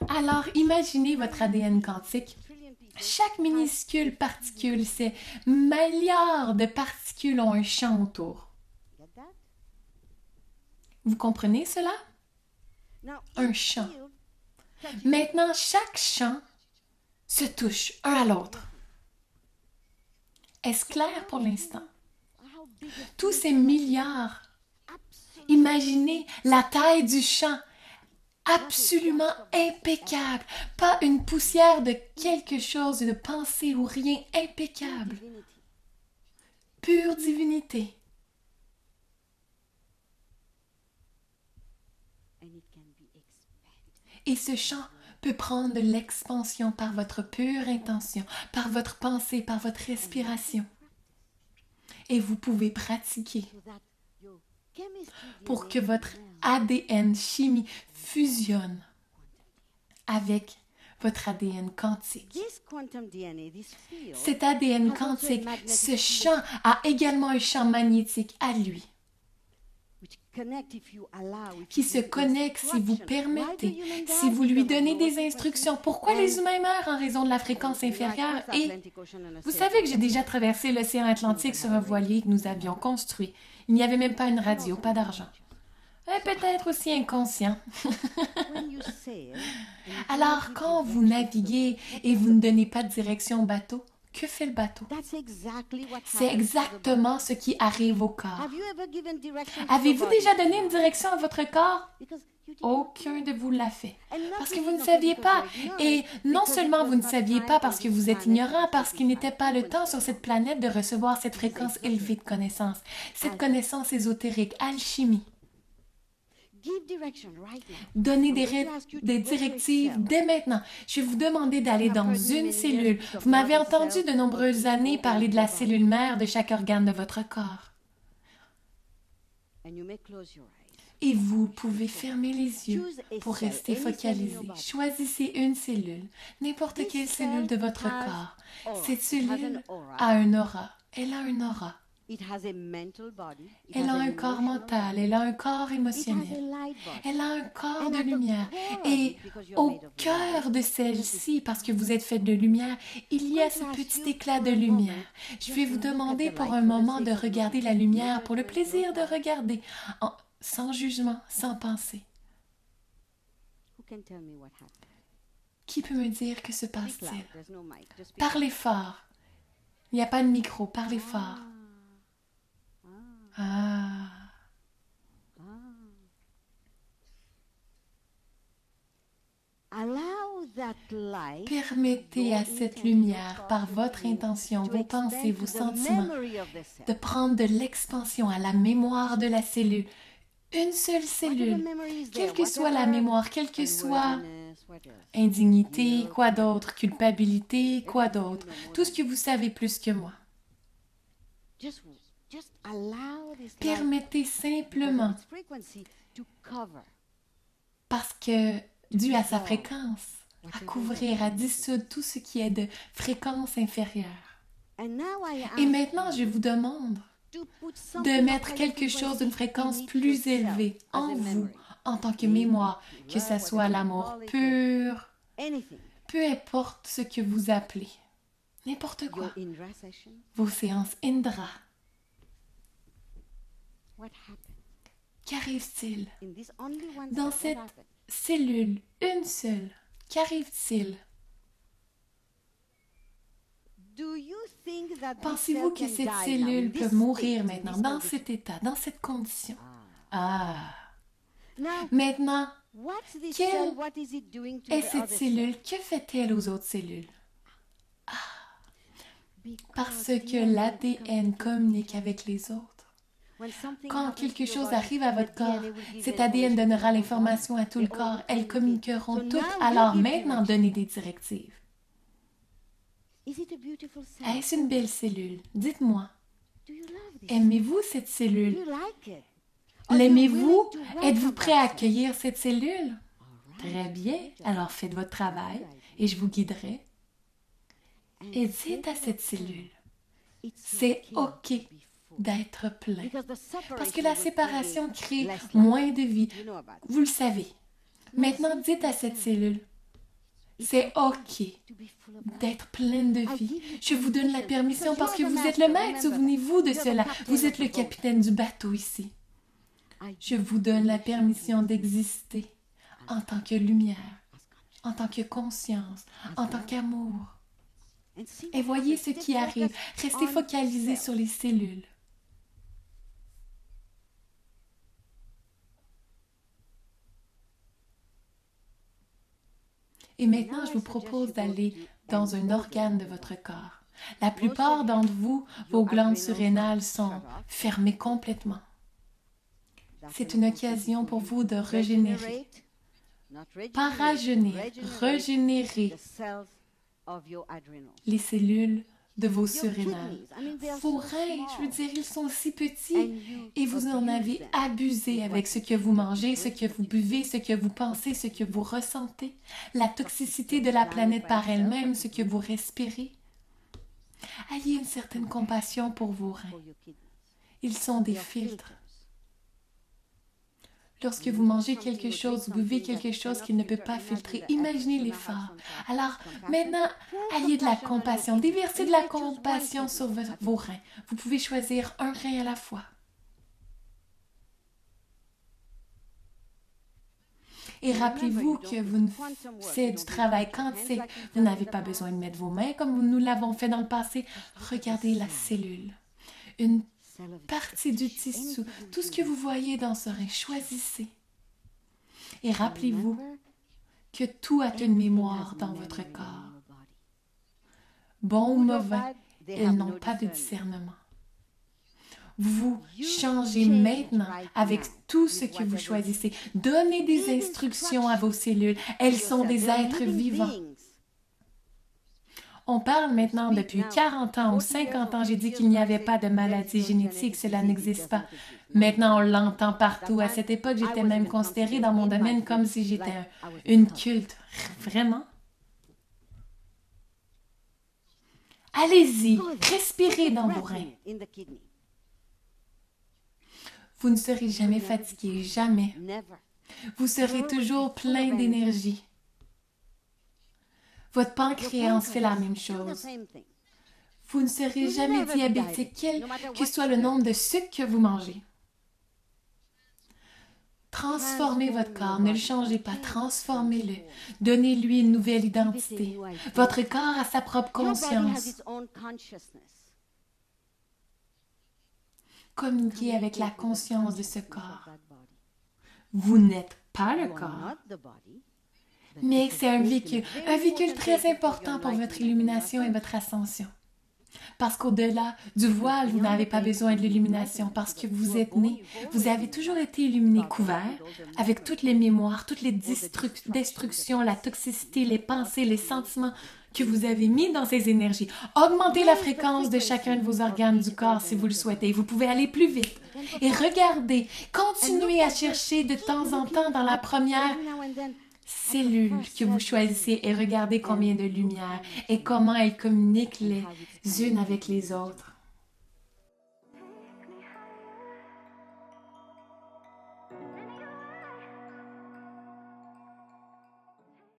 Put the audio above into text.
Alors, imaginez votre ADN quantique. Chaque minuscule particule, ces milliards de particules ont un champ autour. Vous comprenez cela? Un champ. Maintenant, chaque champ se touche un à l'autre. Est-ce clair pour l'instant? Tous ces milliards, imaginez la taille du champ, absolument impeccable, pas une poussière de quelque chose, de pensée ou rien, impeccable. Pure divinité. Et ce champ peut prendre de l'expansion par votre pure intention, par votre pensée, par votre respiration. Et vous pouvez pratiquer pour que votre ADN chimie fusionne avec votre ADN quantique. Cet ADN quantique, ce champ a également un champ magnétique à lui, qui se connecte si vous permettez, si vous lui donnez des instructions. Pourquoi les humains meurent en raison de la fréquence inférieure? Et vous savez que j'ai déjà traversé l'océan Atlantique sur un voilier que nous avions construit. Il n'y avait même pas une radio, pas d'argent. Peut-être aussi inconscient. Alors, quand vous naviguez et vous ne donnez pas de direction au bateau, que fait le bateau? C'est exactement ce qui arrive au corps. Avez-vous déjà donné une direction à votre corps? Aucun de vous l'a fait. Parce que vous ne saviez pas. Et non seulement vous ne saviez pas parce que vous êtes ignorant, parce qu'il n'était pas le temps sur cette planète de recevoir cette fréquence élevée de connaissances, cette connaissance ésotérique, alchimie. Donnez des directives dès maintenant. Je vais vous demander d'aller dans une cellule. Vous m'avez entendu de nombreuses années parler de la cellule mère de chaque organe de votre corps. Et vous pouvez fermer les yeux pour rester focalisé. Choisissez une cellule, n'importe quelle cellule de votre corps. Cette cellule a un aura. Elle a un aura. Elle a un corps mental, elle a un corps émotionnel, elle a un corps de lumière. Et au cœur de celle-ci, parce que vous êtes fait de lumière, il y a ce petit éclat de lumière. Je vais vous demander pour un moment de regarder la lumière, pour le plaisir de regarder, sans jugement, sans pensée. Qui peut me dire que se passe-t-il? Parlez fort. Il n'y a pas de micro, parlez fort. Permettez à cette lumière, par votre intention, vos pensées, vos sentiments, de prendre de l'expansion à la mémoire de la cellule. Une seule cellule, quelle que soit la mémoire, quelle que soit indignité, quoi d'autre, culpabilité, quoi d'autre, tout ce que vous savez plus que moi. Permettez simplement, parce que, dû à sa fréquence, à couvrir, à dissoudre tout ce qui est de fréquence inférieure. Et maintenant, je vous demande de mettre quelque chose d'une fréquence plus élevée en vous, en tant que mémoire, que ce soit l'amour pur, peu importe ce que vous appelez, n'importe quoi. Vos séances Indra. Qu'arrive-t-il? Dans cette cellule, une seule, qu'arrive-t-il? Pensez-vous que cette cellule peut mourir maintenant, dans cet état, dans cette condition? Maintenant, quelle est cette cellule? Que fait-elle aux autres cellules? Parce que l'ADN communique avec les autres. Quand quelque chose arrive à votre corps, cet ADN donnera l'information à tout le corps. Elles communiqueront toutes. Alors maintenant, donnez des directives. Est-ce une belle cellule? Dites-moi. Aimez-vous cette cellule? L'aimez-vous? Êtes-vous prêt à accueillir cette cellule? Très bien. Alors faites votre travail et je vous guiderai. Et dites à cette cellule, c'est OK d'être plein. Parce que la séparation crée moins de vie. Vous le savez. Maintenant, dites à cette cellule, c'est OK d'être pleine de vie. Je vous donne la permission parce que vous êtes le maître. Souvenez-vous de cela. Vous êtes le capitaine du bateau ici. Je vous donne la permission d'exister en tant que lumière, en tant que conscience, en tant qu'amour. Et voyez ce qui arrive. Restez focalisés sur les cellules. Et maintenant, je vous propose d'aller dans un organe de votre corps. La plupart d'entre vous, vos glandes surrénales sont fermées complètement. C'est une occasion pour vous de régénérer. Pas rajeunir, régénérer les cellules de vos surrénales. Vos reins, je veux dire, ils sont si petits et vous en avez abusé avec ce que vous mangez, ce que vous buvez, ce que vous pensez, ce que vous ressentez, la toxicité de la planète par elle-même, ce que vous respirez. Ayez une certaine compassion pour vos reins. Ils sont des filtres. Lorsque vous mangez quelque chose, vous buvez quelque chose qu'il ne peut pas filtrer, imaginez l'effort. Alors, maintenant, ayez de la compassion, déversez de la compassion sur vos reins. Vous pouvez choisir un rein à la fois. Et rappelez-vous que c'est du travail quantique. Vous n'avez pas besoin de mettre vos mains comme nous l'avons fait dans le passé. Regardez la cellule. Une partie du tissu, tout ce que vous voyez dans ce rein, choisissez. Et rappelez-vous que tout a une mémoire dans votre corps. Bon ou mauvais, ils n'ont pas de discernement. Vous changez maintenant avec tout ce que vous choisissez. Donnez des instructions à vos cellules. Elles sont des êtres vivants. On parle maintenant depuis 40 ans ou 50 ans, j'ai dit qu'il n'y avait pas de maladie génétique, cela n'existe pas. Maintenant, on l'entend partout. À cette époque, j'étais même considérée dans mon domaine comme si j'étais une culte. Vraiment? Allez-y, respirez dans vos reins. Vous ne serez jamais fatigué, jamais. Vous serez toujours plein d'énergie. Votre pancréas fait la même chose. Vous ne serez jamais diabétique, quel que soit le nombre de sucre que vous mangez. Transformez votre corps, ne le changez pas, transformez-le. Donnez-lui une nouvelle identité. Votre corps a sa propre conscience. Communiquez avec la conscience de ce corps. Vous n'êtes pas le corps. Mais c'est un véhicule très important pour votre illumination et votre ascension. Parce qu'au-delà du voile, vous n'avez pas besoin de l'illumination parce que vous êtes né. Vous avez toujours été illuminé, couvert, avec toutes les mémoires, toutes les destructions, la toxicité, les pensées, les sentiments que vous avez mis dans ces énergies. Augmentez la fréquence de chacun de vos organes du corps si vous le souhaitez. Vous pouvez aller plus vite. Et regardez, continuez à chercher de temps en temps dans la première cellules que vous choisissez et regardez combien de lumière et comment elles communiquent les unes avec les autres.